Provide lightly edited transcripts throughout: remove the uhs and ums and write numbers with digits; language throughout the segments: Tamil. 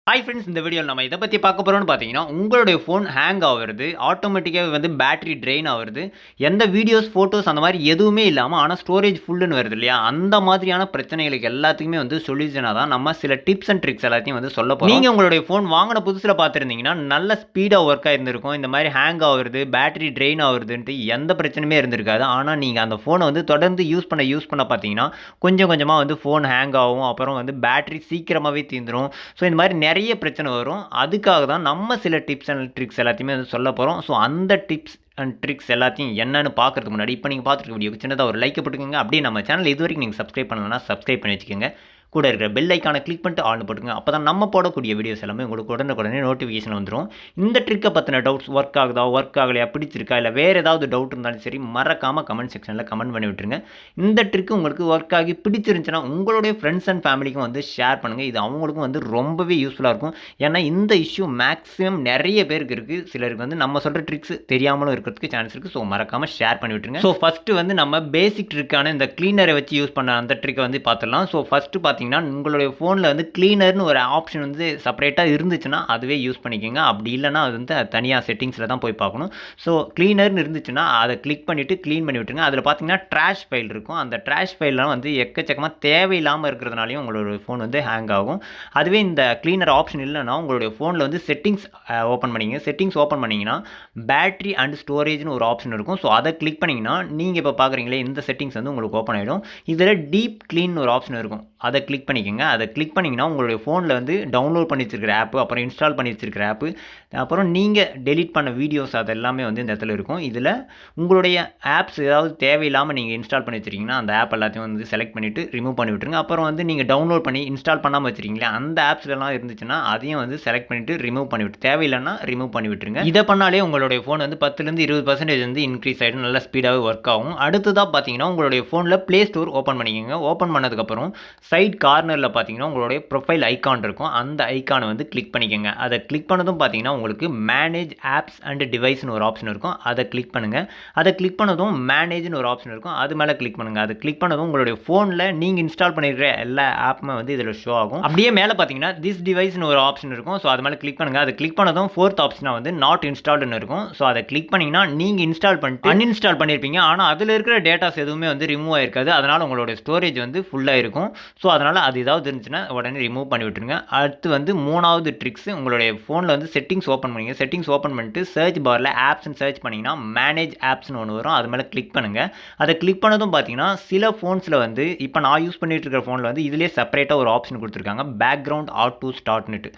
ஹாய் ஃப்ரெண்ட்ஸ், இந்த வீடியோவில் நம்ம இதை பற்றி பார்க்க போகிறோம்னு பார்த்தீங்கன்னா, உங்களுடைய ஃபோன் ஹேங் ஆகுறது, ஆட்டோமேட்டிக்காகவே வந்து பேட்டரி ட்ரெயின் ஆகுறது, எந்த வீடியோஸ், ஃபோட்டோஸ் அந்த மாதிரி எதுவுமே இல்லாமல் ஆனால் ஸ்டோரேஜ் ஃபுல்லுன்னு வருது இல்லையா, அந்த மாதிரியான பிரச்சனைகளுக்கு எல்லாத்துக்குமே வந்து சொல்யூஷனாக தான் நம்ம சில டிப்ஸ் அண்ட் ட்ரிக்ஸ் எல்லாத்தையும் வந்து சொல்ல போகிறோம். நீங்கள் உங்களுடைய ஃபோன் வாங்கின புதுசில் பார்த்துருந்தீங்கன்னா நல்ல ஸ்பீடாக ஒர்க் ஆகிருந்திருக்கும். இந்த மாதிரி ஹேங் ஆகுறது, பேட்டரி ட்ரெயின் ஆகுறதுன்ட்டு எந்த பிரச்சனையுமே இருந்திருக்காது. ஆனால் நீங்கள் அந்த ஃபோனை வந்து தொடர்ந்து யூஸ் பண்ண பார்த்தீங்கன்னா கொஞ்சம் கொஞ்சமாக வந்து ஃபோன் ஹேங் ஆகும். அப்புறம் வந்து பேட்டரி சீக்கிரமாகவே தீர்ந்துடும். ஸோ இந்த மாதிரி நிறைய பிரச்சனை வரும். அதுக்காக தான் நம்ம சில டிப்ஸ் அண்ட் ட்ரிக்ஸ் எல்லாத்தையுமே வந்து சொல்ல போகிறோம். ஸோ அந்த டிப்ஸ் அண்ட் ட்ரிக்ஸ் எல்லாத்தையும் என்னென்னு பார்க்குறதுக்கு முன்னாடி இப்போ நீங்கள் பார்த்துருக்க வீடியோக்கு சின்னதாக ஒரு லைக் போட்டுக்கோங்க. அப்படியே நம்ம சேனல் இது வரைக்கும் நீங்கள் சப்ஸ்கிரைப் பண்ணலன்னா சப்ஸ்கிரைப் பண்ணி வச்சுக்கோங்க. கூட இருக்கிற பெல் ஐக்கானை கிளிக் பண்ணிட்டு ஆன் போட்டுங்க. அப்போ தான் நம்ம போடக்கூடிய வீடியோஸ் எல்லாமே உங்களுக்கு உடனே நோட்டிஃபிகேஷன் வந்துடும். இந்த ட்ரிக்கை பற்றின டவுட்ஸ், ஒர்க் ஆகுதா, ஒர்க் ஆகலையா, பிடிச்சிருக்கா, இல்லை வேறு ஏதாவது டவுட் இருந்தாலும் சரி மறக்காமல் கமெண்ட் செக்ஷனில் கமெண்ட் பண்ணி விட்டுருங்க. இந்த ட்ரிக்கு உங்களுக்கு ஒர்க் ஆகி பிடிச்சிருந்துச்சுன்னா உங்களுடைய ஃப்ரெண்ட்ஸ் அண்ட் ஃபேமிலிக்கும் வந்து ஷேர் பண்ணுங்கள். இது அவங்களுக்கும் வந்து ரொம்பவே யூஸ்ஃபுல்லாக இருக்கும். ஏன்னா இந்த இஷ்யூ மேக்ஸிமம் நிறைய பேருக்கு இருக்குது. சிலருக்கு வந்து நம்ம சொல்கிற ட்ரிக்ஸ் தெரியாமலும் இருக்கிறதுக்கு சான்ஸ் இருக்குது. ஸோ மறக்காமல் ஷேர் பண்ணி விட்டுருங்க. ஸோ ஃபஸ்ட்டு வந்து நம்ம பேசிக் ட்ரிக்கான இந்த க்ளீனரை வச்சு யூஸ் பண்ண அந்த ட்ரிக்கை வந்து பார்த்துடலாம். ஸோ ஃபஸ்ட்டு பார்த்தீங்கன்னா உங்களுடைய ஃபோனில் வந்து க்ளீனர்னு ஒரு ஆப்ஷன் வந்து செப்பரேட்டாக இருந்துச்சுன்னா அதுவே யூஸ் பண்ணிக்கோங்க. அப்படி இல்லைனா அது வந்து தனியாக செட்டிங்ஸில் தான் போய் பார்க்கணும். ஸோ க்ளீனர்னு இருந்துச்சுன்னா அதை கிளிக் பண்ணிவிட்டு க்ளீன் பண்ணி விட்டுருங்க. அதில் பார்த்தீங்கன்னா ட்ராஷ் ஃபைல் இருக்கும். அந்த ட்ராஷ் ஃபைல்லாம் வந்து எக்கச்சக்கமாக தேவையில்லாமல் இருக்கிறதுனாலையும் உங்களோட ஃபோன் வந்து ஹேங் ஆகும். அதுவே இந்த க்ளீனர் ஆப்ஷன் இல்லைன்னா உங்களுடைய ஃபோனில் வந்து செட்டிங்ஸ் ஓப்பன் பண்ணிங்க. செட்டிங்ஸ் ஓப்பன் பண்ணிங்கன்னா பேட்டரி அண்ட் ஸ்டோரேஜ்னு ஒரு ஆப்ஷன் இருக்கும். ஸோ அதை கிளிக் பண்ணிங்கன்னா நீங்கள் இப்போ பார்க்குறீங்களே இந்த செட்டிங்ஸ் வந்து உங்களுக்கு ஓப்பன் ஆகிடும். இதில் டீப் க்ளீன் ஒரு ஆப்ஷன் இருக்கும். அதை கிளிக் பண்ணிக்கோங்க. அதை கிளிக் பண்ணிங்கன்னா உங்களுடைய ஃபோனில் வந்து டவுன்லோட் பண்ணி வச்சிருக்கிற ஆப்பு, அப்புறம் இன்ஸ்டால் பண்ணி வச்சிருக்கிற ஆப்பு, அப்புறம் நீங்கள் டெலிட் பண்ண வீடியோஸ் அது எல்லாமே வந்து இந்த இடத்துல இருக்கும். இதில் உங்களுடைய ஆப்ஸ் ஏதாவது தேவையில்லாமல் நீங்கள் இன்ஸ்டால் பண்ணி வச்சிருக்கீங்கன்னா அந்த ஆப் எல்லாத்தையும் வந்து செலக்ட் பண்ணிவிட்டு ரிமூவ் பண்ணி விட்டுருங்க. அப்புறம் வந்து நீங்கள் டவுன்லோட் பண்ணி இன்ஸ்டால் பண்ணாமல் வச்சிருக்கீங்களா அந்த ஆப்ஸ்லாம் இருந்துச்சுன்னா அதையும் வந்து செலக்ட் பண்ணிவிட்டு ரிமூவ் பண்ணிவிட்டு தேவையில்லைன்னா ரிமூவ் பண்ணி விட்டுருங்க. இதை பண்ணாலே உங்களுடைய ஃபோன் வந்து 10% 20% வந்து இன்க்ரீஸ் ஆகிடும். நல்லா ஸ்பீடாகவே ஒர்க் ஆகும். அடுத்ததாக பார்த்தீங்கன்னா உங்களுடைய ஃபோனில் ப்ளே ஸ்டோர் ஓப்பன் பண்ணிக்கோங்க. ஓப்பன் பண்ணதுக்கப்புறம் சைட் கார்னரில் பார்த்தீங்கன்னா உங்களுடைய ப்ரொஃபைல் ஐக்கான் இருக்கும். அந்த ஐக்கானை வந்து கிளிக் பண்ணிக்கோங்க. அதை கிளிக் பண்ணதும் பார்த்தீங்கன்னா உங்களுக்கு மேனேஜ் ஆப்ஸ் அண்ட் டிவைஸ்னு ஒரு ஆப்ஷன் இருக்கும். அதை கிளிக் பண்ணுங்கள். அதை கிளிக் பண்ணதும் மேனேஜ்னு ஒரு ஆப்ஷன் இருக்கும். அது மேலே கிளிக் பண்ணுங்கள். அதை கிளிக் பண்ணதும் உங்களுடைய ஃபோனில் நீங்கள் இன்ஸ்டால் பண்ணியிருக்கிற எல்லா ஆப்புமே வந்து இதில் ஷோ ஆகும். அப்படியே மேலே பார்த்தீங்கன்னா திஸ் டிவைஸ்னு ஒரு ஆப்ஷன் இருக்கும். ஸோ அது மேலே கிளிக் பண்ணுங்கள். அதை கிளிக் பண்ணதும் ஃபோர்த் ஆப்ஷனாக வந்து நாட் இன்ஸ்டால்டுன்னு இருக்கும். ஸோ அதை கிளிக் பண்ணிங்கன்னா நீங்கள் இன்ஸ்டால் பண்ணிட்டு அன்இன்ஸ்டால் பண்ணியிருப்பீங்க. ஆனால் அதில் இருக்கிற டேட்டாஸ் எதுவுமே வந்து ரிமூவ் ஆகிருக்காது. அதனால் உங்களுடைய ஸ்டோரேஜ் வந்து ஃபுல்லாக இருக்கும். ஸோ அதனால் அது ஏதாவது இருந்துச்சுன்னா உடனே ரிமூவ் பண்ணி விட்டுருங்க. அடுத்து வந்து மூணாவது ட்ரிக்ஸ், உங்களுடைய ஃபோனில் வந்து செட்டிங்ஸ் ஓப்பன் பண்ணிங்க. செட்டிங்ஸ் ஓப்பன் பண்ணிட்டு சர்ச் பாரில் ஆப்ஸ்ன்னு சர்ச் பண்ணிங்கன்னா மேனேஜ் ஆப்ஸ்னு ஒன்று வரும். அது மேலே கிளிக் பண்ணுங்கள். அதை கிளிக் பண்ணதும் பார்த்தீங்கன்னா சில ஃபோன்ஸில் வந்து இப்போ நான் யூஸ் பண்ணிட்டு இருக்கிற ஃபோனில் வந்து இதிலே செப்பரேட்டாக ஒரு ஆப்ஷன் கொடுத்துருக்காங்க, பேக்ரவுண்ட் ஆட்டோ ஸ்டார்ட்னுட்டு.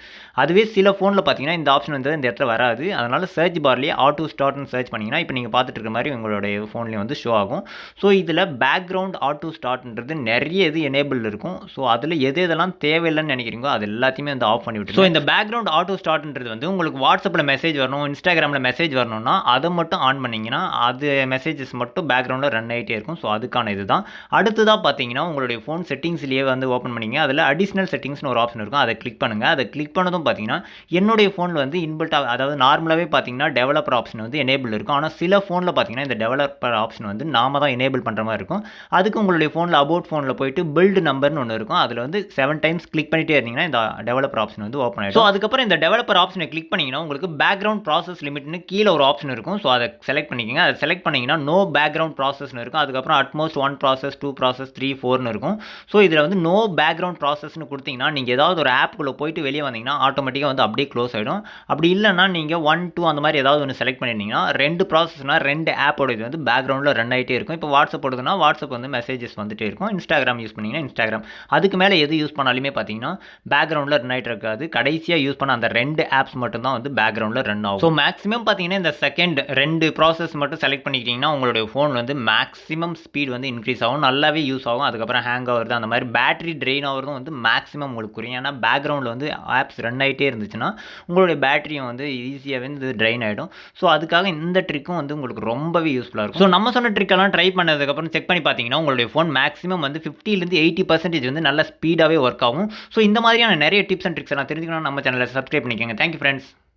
அதுவே சில ஃபோனில் பார்த்தீங்கன்னா இந்த ஆப்ஷன் வந்து இந்த இடத்துல வராது. அதனால் சர்ச் பார்லேயே ஆட்டோ ஸ்டார்ட்னு சர்ச் பண்ணிங்கன்னா இப்போ நீங்கள் பார்த்துட்டு இருக்க மாதிரி உங்களுடைய ஃபோன்லேயும் வந்து ஷோ ஆகும். ஸோ இதில் பேக்ரவுண்ட் ஆட்டோ ஸ்டார்ட்ன்றது நிறைய இது எனேபிள் இருக்கும். ஸோ அதில் எதெல்லாம் தேவையில்லைன்னு நினைக்கிறீங்களோ அது எல்லாத்தையுமே வந்து ஆஃப் பண்ணி விட்டு. ஸோ இந்த பேக்ரவுண்ட் ஆட்டோ ஸ்டார்ட்ன்றது வந்து உங்களுக்கு வாட்ஸ்அப்பில் மெசேஜ் வரணும், இன்ஸ்டாகிராமில் மெசேஜ் வரணும்னா அதை மட்டும் ஆன் பண்ணிங்கன்னா அது மெசேஜஸ் மட்டும் பேக்ரவுண்டில் ரன் ஆகிட்டே இருக்கும். ஸோ அதுக்கான இது தான். அடுத்ததாக பார்த்தீங்கன்னா உங்களுடைய ஃபோன் செட்டிங்ஸ்லேயே வந்து ஓப்பன் பண்ணிங்க. அதில் அடிஷ்னல் செட்டிங்ஸ்னு ஒரு ஆப்ஷன் இருக்கும். அதை கிளிக் பண்ணுங்கள். அதை கிளிக் பண்ணதும் பார்த்தீங்கன்னா என்னுடைய ஃபோனில் வந்து இன்பில்ட்டாக, அதாவது நார்மலாகவே பார்த்தீங்கன்னா டெவலப்பர் ஆப்ஷன் வந்து எனேபிள் இருக்கும். ஆனால் சில ஃபோனில் பார்த்தீங்கன்னா இந்த டெவலப்பர் ஆப்ஷன் வந்து நாம தான் எனேபிள் பண்ணுற மாதிரி இருக்கும். அதுக்கு உங்களுடைய ஃபோனில் அபவுட் ஃபோனில் போயிட்டு பில்டு நம்பர்னு ஒன்று இருக்கும். அதில் வந்து 7 டைம்ஸ் கிளிக் பண்ணிட்டே இருந்தீங்கன்னா இந்த டெவலப்பர் ஆப்ஷன் வந்து ஓப்பன் ஆகிடும். ஸோ அதுக்கப்புறம் இந்த டெவலப்பர் ஆப்ஷனை கிளிக் பண்ணிங்கன்னா உங்களுக்கு பேக்ரவுண்ட் ப்ராசஸ் லிமிட்னு கீழே ஒரு ஆப்ஷன் இருக்கும். ஸோ அதை செலக்ட் பண்ணிக்கோங்க. அதை செலக்ட் பண்ணிங்கன்னா நோ பேக்ரவுண்ட் ப்ராசஸ்னு இருக்கும். அதுக்கப்புறம் அட்மோஸ்ட் 1 ப்ராசஸ் 2 ப்ராசஸ் 3 4ன்னு இருக்கும். ஸோ இதில் வந்து நோ பேக்ரவுண்ட் ப்ராசஸ்னு கொடுத்தீங்கன்னா நீங்கள் ஏதாவது ஒரு ஆப்புக்குள்ளே போயிட்டு வெளியே வந்தீங்கன்னா ஆட்டோமேட்டிக்காக வந்து அப்படியே க்ளோஸ் ஆகிடும். அப்படி இல்லைன்னா நீங்கள் 1 2 அந்த மாதிரி ஏதாவது ஒன்று செலக்ட் பண்ணியிருந்தீங்கன்னா 2 ப்ராசஸ்னால் 2 ஆப்போட இது வந்து பேக்ரவுண்டில் ரன் ஆகிட்டே இருக்கும். இப்போ வாட்ஸ்அப் போடுதுன்னா வாட்ஸ்அப் வந்து மெசேஜஸ் வந்துட்டே இருக்கும். இன்ஸ்டாகிராம் யூஸ் பண்ணிங்கன்னா இன்ஸ்டாகிராம், அதுக்கு மேலே எது யூஸ் பண்ணாலுமே பார்த்தீங்கன்னா பேக்ரவுண்டில் ரன் ஆகிட்டு இருக்காது. கடைசியாக யூஸ் பண்ண அந்த 2 ஆப்ஸ் மட்டும் தான் வந்து பேக்ரவுண்டில் ரன் ஆகும். ஸோ மேக்ஸிமம் பார்த்தீங்கன்னா இந்த செகண்ட் 2 ப்ராசஸ் மட்டும் செலக்ட் பண்ணிக்கிட்டிங்கன்னா உங்களுடைய ஃபோன் வந்து மேக்ஸிமம் ஸ்பீட் வந்து இன்க்ரீஸ் ஆகும், நல்லாவே யூஸ் ஆகும். அதுக்கப்புறம் ஹேங் ஆகுறது, அந்த மாதிரி பேட்டரி ட்ரெயின் ஆகிறதும் வந்து மேக்ஸிமம் உங்களுக்கு குறையும். ஏன்னா பேக்ரவுண்டில் வந்து ஆப்ஸ் ரன் ஆகிட்டே இருந்துச்சுன்னா உங்களுடைய பேட்டரியும் வந்து ஈஸியாகவே வந்து ட்ரெயின் ஆகிடும். ஸோ அதுக்காக இந்த ட்ரிக்கும் வந்து உங்களுக்கு ரொம்பவே யூஸ்ஃபுல்லாக இருக்கும். ஸோ நம்ம சொன்ன ட்ரிக்கெல்லாம் ட்ரை பண்ணதுக்கப்புறம் செக் பண்ணி பார்த்தீங்கன்னா உங்களுடைய ஃபோன் மேக்ஸிமம் வந்து 50% 80% வந்து நல்ல ஸ்பீடாகவே ஒர்க் ஆகும். ஸோ இந்த மாதிரியான நிறைய டிப்ஸ் அண்ட் ட்ரிக்ஸ் எல்லாம் தெரிஞ்சுக்கணும் நம்ம சேனலை சப்ஸ்கிரைப் பண்ணிக்கோங்க. Thank you friends.